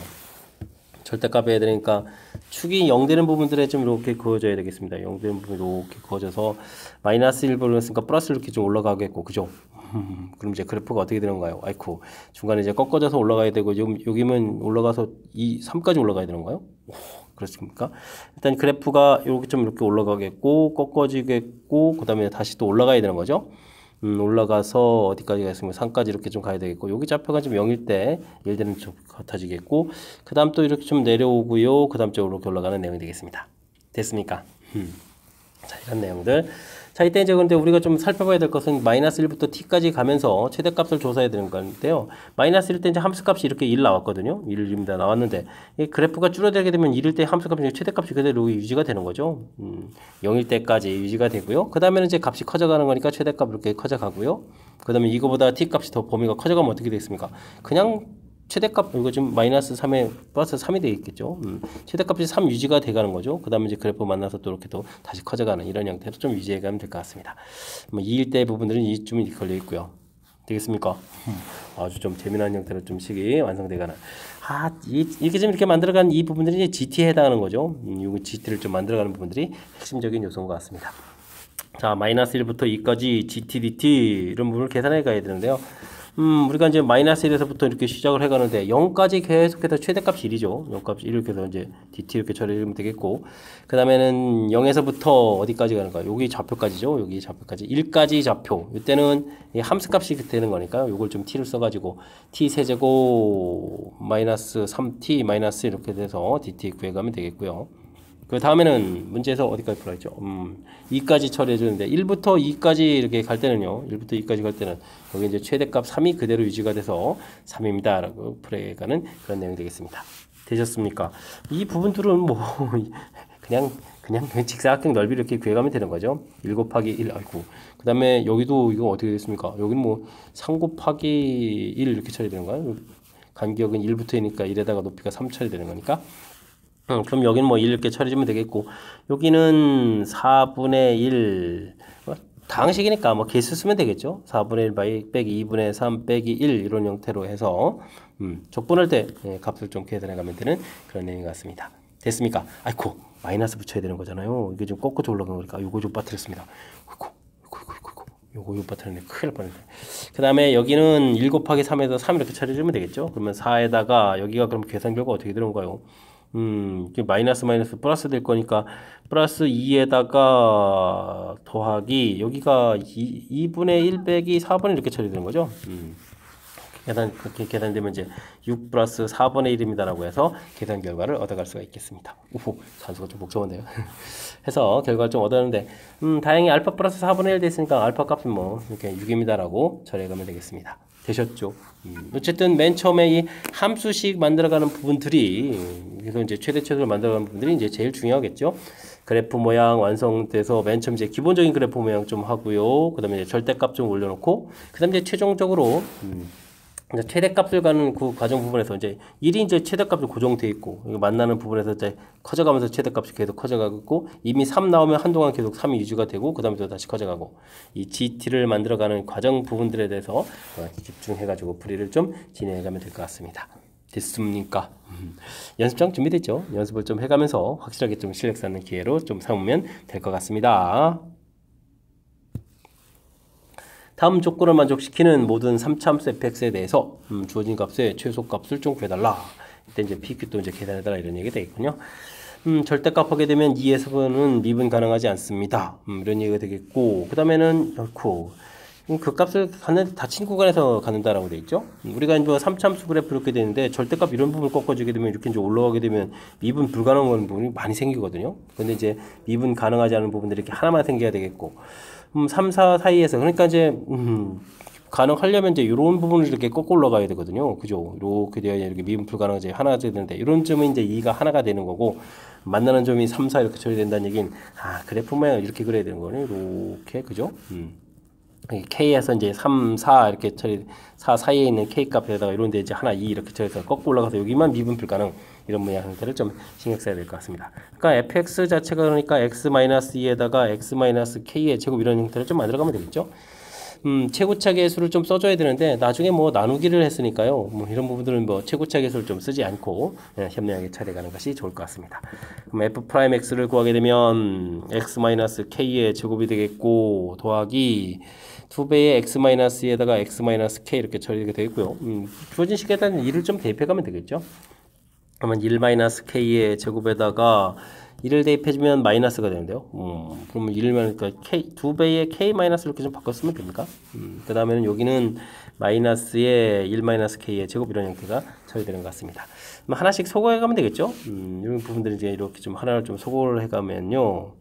절대값 해야 되니까 축이 0 되는 부분들에 좀 이렇게 그어져야 되겠습니다. 0 되는 부분 이렇게 그어져서 마이너스 1 벌렸으니까 플러스 이렇게 좀 올라가겠고 그죠? 그럼 이제 그래프가 어떻게 되는가요? 중간에 이제 꺾어져서 올라가야 되고 여기면 올라가서 3까지 올라가야 되는 거예요? 그렇습니까? 일단 그래프가 이렇게 좀 이렇게 올라가겠고 꺾어지겠고 그 다음에 다시 또 올라가야 되는 거죠. 올라가서 어디까지 가겠습니까? 3까지 이렇게 좀 가야 되겠고 여기 좌표가 좀 0일 때 1되는 쪽 같아지겠고 그 다음 또 이렇게 좀 내려오고요. 그 다음 쪽으로 이렇게 올라가는 내용이 되겠습니다. 됐습니까? 자, 이런 내용들. 자, 이때 이제 근데 우리가 좀 살펴봐야 될 것은 마이너스 1부터 t까지 가면서 최대값을 조사해야 되는 건데요. 마이너스 1때 이제 함수값이 이렇게 1 나왔거든요. 1입니다. 나왔는데 이 그래프가 줄어들게 되면 1일 때 함수값이 최대값이 그대로 유지가 되는 거죠. 0일 때까지 유지가 되고요. 그 다음에는 이제 값이 커져가는 거니까 최대값 이렇게 커져가고요. 그 다음에 이거보다 t값이 더 범위가 커져가면 어떻게 되겠습니까? 그냥 최대값 이거 지금 마이너스 3에 플러스 3이 되겠죠. 최대값이 3 유지가 돼가는 거죠. 그 다음에 이제 그래프 만나서 또 이렇게 또 다시 커져가는 이런 형태로 좀 유지해가면 될 것 같습니다. 뭐 2일 때 부분들은 이쯤이 걸려 있고요. 되겠습니까? 아주 좀 재미난 형태로 좀 식이 완성돼가는. 이렇게 좀 이렇게 만들어간 이 부분들이 이제 GT에 해당하는 거죠. 이 GT를 좀 만들어가는 부분들이 핵심적인 요소인 것 같습니다. 자, 마이너스 1부터 2까지 GT, DT 이런 부분을 계산해 가야 되는데요. 우리가 이제 마이너스 1에서부터 이렇게 시작을 해가는데 0까지 계속해서 최대값이 1이죠. 0값이 1 이렇게 해서 이제 dt 이렇게 처리하면 되겠고 그 다음에는 0에서부터 어디까지 가는가? 여기 좌표까지죠. 여기 좌표까지 1까지 좌표. 이때는 함수값이 되는 거니까요. 요걸 좀 t를 써가지고 t 세제곱 마이너스 3t 마이너스 이렇게 돼서 dt 구해가면 되겠고요. 그 다음에는 문제에서 어디까지 풀어야죠? 2까지 처리해 주는데 1부터 2까지 이렇게 갈 때는요. 1부터 2까지 갈 때는 여기 이제 최대값 3이 그대로 유지가 돼서 3입니다. 라고 풀어가는 그런 내용이 되겠습니다. 되셨습니까? 이 부분들은 뭐 그냥 그냥 직사각형 넓이를 이렇게 구해가면 되는 거죠. 1 곱하기 1, 아이고. 그 다음에 여기도 이거 어떻게 됐습니까? 여기는 뭐 3 곱하기 1 이렇게 처리되는 거야. 간격은 1부터이니까 1에다가 높이가 3 처리되는 거니까. 그럼 여기는 뭐 1 이렇게 처리해주면 되겠고, 여기는 4분의 1, 다항식이니까 뭐 개수 쓰면 되겠죠. 4분의 1 빼기 2분의 3 빼기 1 이런 형태로 해서 적분할 때 값을 좀 계산해 가면 되는 그런 내용 같습니다. 됐습니까? 아이고, 마이너스 붙여야 되는 거잖아요. 이게 좀 꺾어져 올라간 거니까 요거 좀 빠뜨렸습니다. 요거 빠뜨렸네. 큰일 날 뻔했네. 그 다음에 여기는 1 곱하기 3에서 3 이렇게 처리해주면 되겠죠. 그러면 4에다가 여기가 그럼 계산 결과 어떻게 들어온가요? 마이너스 플러스 될 거니까 플러스 2에다가 더하기 여기가 2분의 1 빼기 4분의 이렇게 처리되는 거죠. 그렇게 계산되면 이제 6 플러스 4분의 1입니다라고 해서 계산 결과를 얻어갈 수가 있겠습니다. 오호, 산수가 좀 복잡한데요. 해서 결과를 좀 얻었는데, 다행히 알파 플러스 4분의 1 됐으니까 알파 값은 뭐 이렇게 6입니다라고 처리해가면 되겠습니다. 되셨죠? 어쨌든 맨 처음에 이 함수식 만들어가는 부분들이, 그래서 이제 최대치를 만들어가는 부분들이 이제 제일 중요하겠죠. 그래프 모양 완성돼서 맨 처음 이제 기본적인 그래프 모양 좀 하고요. 그 다음에 이제 절대값 좀 올려놓고, 그 다음에 이제 최종적으로, 이제 최대값을 가는 그 과정 부분에서 이제 1이 이제 최대값이 고정돼 있고, 만나는 부분에서 이제 커져가면서 최대값이 계속 커져가고 있고, 이미 3 나오면 한동안 계속 3이 유지가 되고, 그 다음에 또 다시 커져가고, 이 GT를 만들어가는 과정 부분들에 대해서 집중해가지고 풀이를 좀 진행해가면 될 것 같습니다. 됐습니까? 연습장 준비됐죠? 연습을 좀 해가면서 확실하게 좀 실력 쌓는 기회로 좀 삼으면 될 것 같습니다. 다음 조건을 만족시키는 모든 3차함수 fx에 대해서 주어진 값의 최소값을 좀 구해달라. 이때 이제 PQ도 이제 계산해달라 이런 얘기가 되겠군요. 절대값 하게 되면 2에서는 미분 가능하지 않습니다. 이런 얘기가 되겠고, 그 다음에는 그 값을 닫힌 구간에서 갖는다라고 되어 있죠. 우리가 이제 3차함수 그래프 이렇게 되는데 절대값 이런 부분 꺾어주게 되면 이렇게 이제 올라가게 되면 미분 불가능한 부분이 많이 생기거든요. 근데 이제 미분 가능하지 않은 부분들이 이렇게 하나만 생겨야 되겠고, 3, 4 사이에서 그러니까 이제 가능하려면 이제 이런 부분을 이렇게 꺾어 올라가야 되거든요. 그죠? 이렇게 되어야 이렇게 미분 불가능하지 하나가 되는데 이런 점은 이제 2가 하나가 되는 거고 만나는 점이 3, 4 이렇게 처리된다는 얘기는 그래프 모양을 이렇게 그려야 되는 거네. 이렇게 그죠? K에서 이제 3, 4 이렇게 처리 4 사이에 있는 K 값에다가 이런 데 이제 하나 2 이렇게 처리해서 꺾고 올라가서 여기만 미분 불가능 이런 모양 형태를 좀 신경 써야 될 것 같습니다. 그러니까 fx 자체가 그러니까 x-2에다가 x-k의 제곱 이런 형태를 좀 만들어가면 되겠죠. 최고차 계수를 좀 써줘야 되는데 나중에 뭐 나누기를 했으니까요. 뭐 이런 부분들은 뭐 최고차 계수를 좀 쓰지 않고 현명하게 처리하는 것이 좋을 것 같습니다. 그럼 f'(x를) 구하게 되면 x-k의 제곱이 되겠고 더하기 2배의 x-2에다가 x-k 이렇게 처리하게 되겠고요. 주어진 식에 대한 1을 좀 대입해가면 되겠죠. 그러면 1-k의 제곱에다가 1을 대입해주면 마이너스가 되는데요. 그러면 1을 그러니까 k 2배의 k 마이너스 이렇게 좀 바꿨으면 됩니까? 그 다음에는 여기는 마이너스의 1-k의 제곱 이런 형태가 처리되는 것 같습니다. 그럼 하나씩 소거해가면 되겠죠. 이런 부분들을 이제 이렇게 좀 하나를 좀 소거를 해가면요.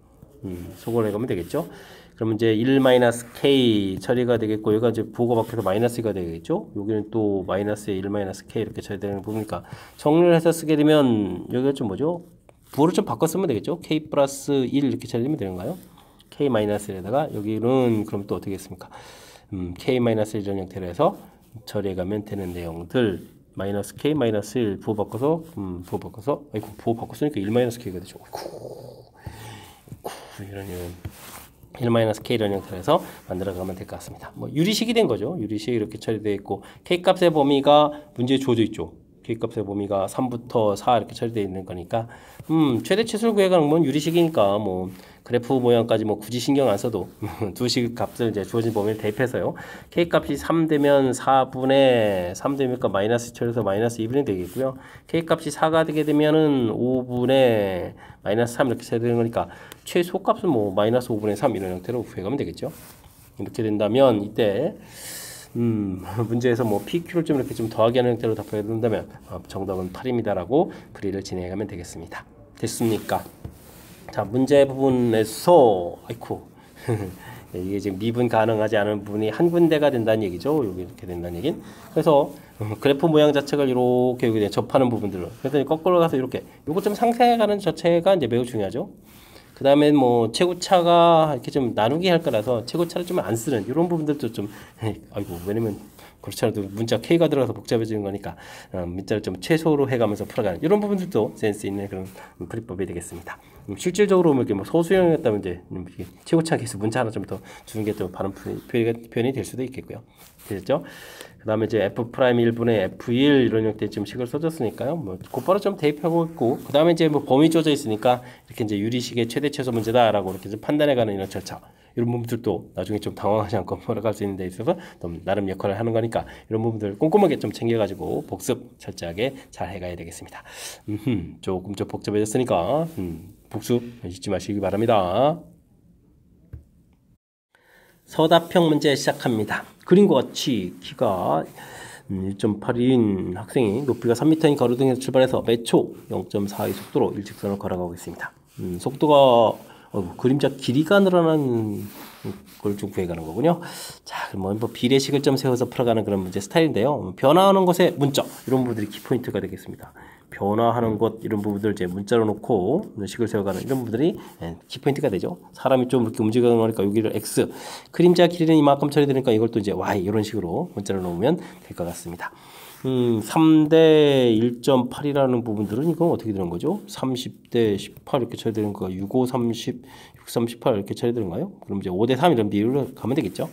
소거를 해가면 되겠죠. 그러면 이제 1-k 처리가 되겠고, 여기가 이제 부호가 바뀌어서 마이너스가 되겠죠. 여기는 또 마이너스의 1-k 이렇게 처리되는 부분이니까 정리를 해서 쓰게 되면 여기가 좀 뭐죠? 부호를 좀 바꿔 쓰면 되겠죠. k 플러스 1 이렇게 처리되면 되는가요? k 마이너스에다가 여기는 그럼 또 어떻게 했습니까? k 마이너스 1 이런 형태로 해서 처리해가면 되는 내용들. 마이너스 k 마이너스 1 부호 바꿔서 아이고 부호 바꿨으니까 1-k가 되죠. 이런 1-k 이런 형태로 해서 만들어가면 될 것 같습니다. 뭐 유리식이 된 거죠. 유리식이 이렇게 처리되어 있고 k 값의 범위가 문제에 주어져 있죠. k 값의 범위가 3부터 4 이렇게 처리되어 있는 거니까 최대치수를 구해가는 건 유리식이니까 뭐 그래프 모양까지 뭐 굳이 신경 안 써도 두식 값을 이제 주어진 범위를 대입해서요. k 값이 3 되면 4분의 3 되니까 마이너스 처리해서 마이너스 2분이 되겠고요. k 값이 4가 되게 되면은 5분의 마이너스 3 이렇게 처리되는 거니까 최소값은 뭐 마이너스 5분의 3 이런 형태로 구해가면 되겠죠. 이렇게 된다면 이때 문제에서 뭐 PQ를 좀 이렇게 좀 더하기 하는 형태로 답변해 준다면 정답은 8입니다라고 풀이를 진행하면 되겠습니다. 됐습니까? 자, 문제 부분에서 아이쿠 이게 지금 미분 가능하지 않은 부분이 한 군데가 된다는 얘기죠. 여기 이렇게 된다는 얘긴. 그래서 그래프 모양 자체가 이렇게 여기 접하는 부분들을 그래서 거꾸로 가서 이렇게 요거 좀 상쇄해 가는 자체가 이제 매우 중요하죠. 그 그 다음에 뭐 최고차가 이렇게 좀 나누기 할 거라서 최고차를 좀 안 쓰는 이런 부분들도 좀 아이고 왜냐면 그렇지 않아도 문자 K가 들어가서 복잡해지는 거니까 문자를 좀 최소로 해가면서 풀어가는 이런 부분들도 센스 있는 그런 풀이법이 되겠습니다. 실질적으로 이렇게 뭐 소수형이었다면 이제 최고차 계수 문자 하나 좀 더 주는 게 또 바른 표현이 될 수도 있겠고요. 됐죠? 그 다음에 이제 F 프라임 1분의 F1 이런 형태의 지금 식을 써줬으니까요. 뭐 곧바로 좀 대입하고 있고, 그 다음에 이제 뭐 범위 주어져 있으니까 이렇게 이제 유리식의 최대 최소 문제다라고 이렇게 좀 판단해가는 이런 절차. 이런 부분들도 나중에 좀 당황하지 않고 풀어갈 수 있는 데 있어서 좀 나름 역할을 하는 거니까 이런 부분들 꼼꼼하게 좀 챙겨가지고 복습 철저하게 잘 해가야 되겠습니다. 조금 좀 복잡해졌으니까 복습 잊지 마시기 바랍니다. 서답형 문제 시작합니다. 그림과 같이 키가 1.8인 학생이 높이가 3m인 가로등에서 출발해서 매초 0.42 속도로 일직선을 걸어가고 있습니다. 속도가 그림자 길이가 늘어나는 걸 좀 구해가는 거군요. 자, 그럼 뭐 비례식을 좀 세워서 풀어가는 그런 문제 스타일인데요. 변화하는 것의 문자 이런 부분들이 키포인트가 되겠습니다. 변화하는 것 이런 부분들 이제 문자로 놓고 식을 세워가는 이런 부분들이 키포인트가 되죠. 사람이 좀 이렇게 움직여가는 거니까 여기를 X, 그림자 길이는 이만큼 처리되니까 이걸 또 이제 Y 이런 식으로 문자로 놓으면 될 것 같습니다. 3대 1.8이라는 부분들은 이건 어떻게 되는 거죠? 30대 18 이렇게 처리되는 거, 65, 30, 63, 18 이렇게 처리되는가요? 그럼 이제 5대 3 이런 비율로 가면 되겠죠?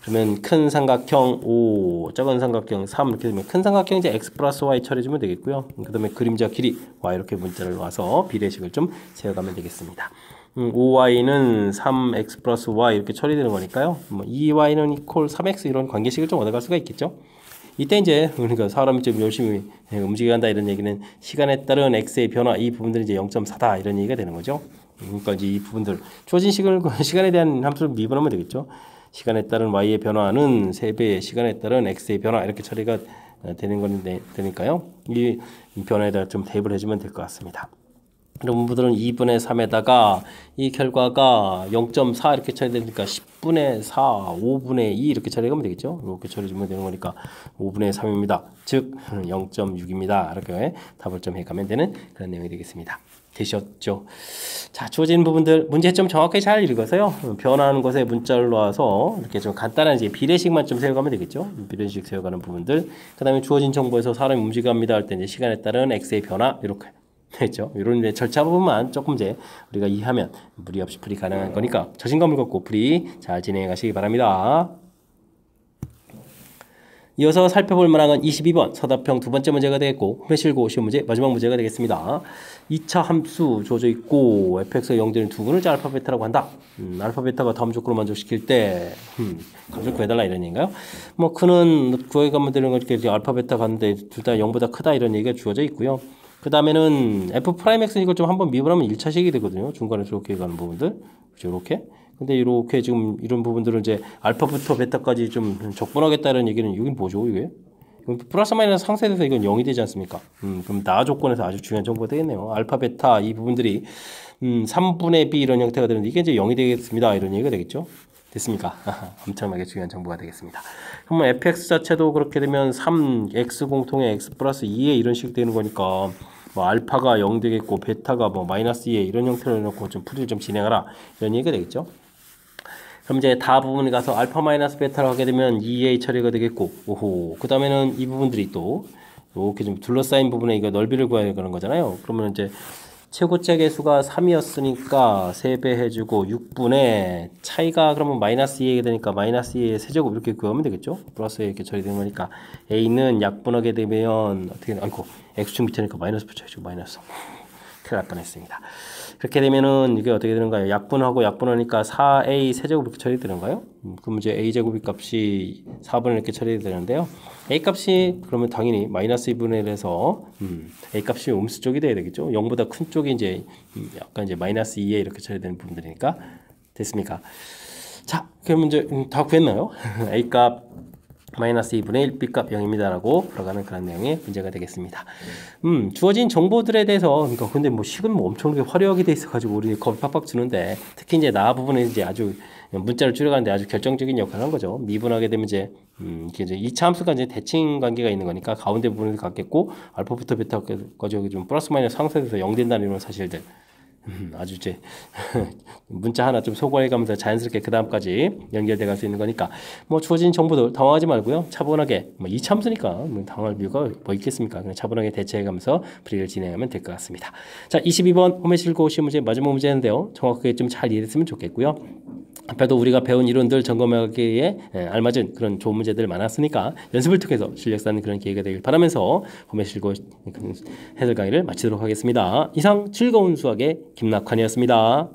그러면 큰 삼각형 5, 작은 삼각형 3 이렇게 되면 큰 삼각형 이제 x 플러스 y 처리해주면 되겠고요. 그 다음에 그림자 길이 y 이렇게 문자를 놔서 비례식을 좀 세워가면 되겠습니다. 5y는 3x 플러스 y 이렇게 처리되는 거니까요. 뭐 2y는 이퀄 3x 이런 관계식을 좀 얻어갈 수가 있겠죠. 이때 이제 그러니까 사람이 좀 열심히 움직여간다 이런 얘기는 시간에 따른 x의 변화 이 부분들이 이제 0.4다 이런 얘기가 되는 거죠. 그러니까 이제 이 부분들 주어진 시간에 대한 함수를 미분하면 되겠죠. 시간에 따른 y의 변화는 3배의 시간에 따른 x의 변화 이렇게 처리가 되는 건데 되니까요. 이 변화에다 좀 대입을 해주면 될 것 같습니다. 이런 분들은 2분의 3에다가 이 결과가 0.4 이렇게 처리되니까 10분의 4, 5분의 2 이렇게 처리하면 되겠죠. 이렇게 처리해주면 되는 거니까 5분의 3입니다. 즉 0.6입니다. 이렇게 답을 좀 해가면 되는 그런 내용이 되겠습니다. 되셨죠? 자, 주어진 부분들 문제점 정확하게 잘 읽어서요. 변화하는 것에 문자를 놓아서 이렇게 좀 간단한 이제 비례식만 좀 세워가면 되겠죠. 비례식 세워가는 부분들. 그 다음에 주어진 정보에서 사람이 움직여갑니다 할 때 이제 시간에 따른 x의 변화 이렇게 했죠. 이런 이제 절차 부분만 조금 이제 우리가 이해하면 무리 없이 풀이 가능한 거니까 자신감을 갖고 풀이 잘 진행해 가시기 바랍니다. 이어서 살펴볼 문항은 22번 서답형 두 번째 문제가 되겠고 회실고 시험 문제 마지막 문제가 되겠습니다. 2차 함수 주어져 있고 fx가 0되는 두 근을 알파 베타라고 한다. 알파 베타가 다음 조건을 만족시킬 때 값을 구해달라 이런 얘기인가요? 뭐 큰은 구해가면 되는 거니까 알파 베타 갔는데 둘 다 0보다 크다 이런 얘기가 주어져 있고요. 그 다음에는 f 프라임 x는 이걸 좀 한번 미분하면 1차식이 되거든요. 중간에서 이렇게 가는 부분들. 그렇죠? 이렇게. 근데 이렇게 지금 이런 부분들은 이제 알파부터 베타까지 좀 적분하겠다는 얘기는 이게 뭐죠, 이게? 플러스 마이너스 상쇄돼서 이건 0이 되지 않습니까? 그럼 나 조건에서 아주 중요한 정보가 되겠네요. 알파, 베타 이 부분들이 3분의 b 이런 형태가 되는데 이게 이제 0이 되겠습니다. 이런 얘기가 되겠죠? 됐습니까? 엄청나게 중요한 정보가 되겠습니다. 그러면 fx 자체도 그렇게 되면 3x 공통의 x 플러스 2에 이런 식 되는 거니까 뭐 알파가 0 되겠고 베타가 뭐 마이너스 2에 이런 형태로 해놓고 좀 풀이를 좀 진행하라 이런 얘기가 되겠죠. 그럼 이제 다 부분에 가서 알파 마이너스 베타를 하게 되면 2a 처리가 되겠고 오호 그 다음에는 이 부분들이 또 이렇게 좀 둘러싸인 부분에 이거 넓이를 구해야 하는 거잖아요. 그러면 이제 최고차 계수가 3이었으니까 3배 해주고 6분의 차이가 그러면 마이너스 2가 되니까 마이너스 2의 세제곱 이렇게 구하면 되겠죠. 플러스 이렇게 처리되는 거니까 a는 약분하게 되면 어떻게 아이고 x축 밑에니까 마이너스 붙여야죠. 마이너스 큰일 날 뻔했습니다. 그렇게 되면은 이게 어떻게 되는가요? 약분하고 약분하니까 4a 세제곱 이렇게 처리되는가요? 그럼 이제 a 제곱의 값이 4분의 이렇게 처리되는데요. a 값이 그러면 당연히 마이너스 2분의 1에서 a 값이 음수 쪽이 돼야 되겠죠. 0보다 큰 쪽이 이제 약간 이제 마이너스 2에 이렇게 처리되는 부분들이니까 됐습니까? 자, 그러면 이제 다 구했나요? a 값 마이너스 2분의 1 b값 0입니다 라고 풀어가는 그런 내용의 문제가 되겠습니다. 주어진 정보들에 대해서 그러니까 근데 뭐 식은 뭐 엄청나게 화려하게 돼 있어 가지고 우리 겁이 팍팍 주는데 특히 이제 나 부분에 이제 아주 문자를 줄여가는데 아주 결정적인 역할을 한 거죠. 미분하게 되면 이제 이게 이제 2차 함수가 이제 대칭 관계가 있는 거니까 가운데 부분을 갖겠고 알파부터 베타까지 여기 좀 플러스 마이너스 상쇄돼서 0 된다는 이런 사실들 아주 이제 문자 하나 좀 소거해가면서 자연스럽게 그 다음까지 연결돼 갈 수 있는 거니까 뭐 주어진 정보들 당황하지 말고요. 차분하게 뭐 이참수니까 뭐 당할 이유가 뭐 있겠습니까? 그냥 차분하게 대처해가면서 풀이를 진행하면 될 것 같습니다. 자, 22번 홈에실고 시험 문제 마지막 문제인데요. 정확하게 좀 잘 이해했으면 좋겠고요. 앞에도 우리가 배운 이론들 점검하기에 알맞은 그런 좋은 문제들 많았으니까 연습을 통해서 실력 쌓는 그런 기회가 되길 바라면서 홈에실고 해설 강의를 마치도록 하겠습니다. 이상 즐거운 수학의 김낙환이었습니다.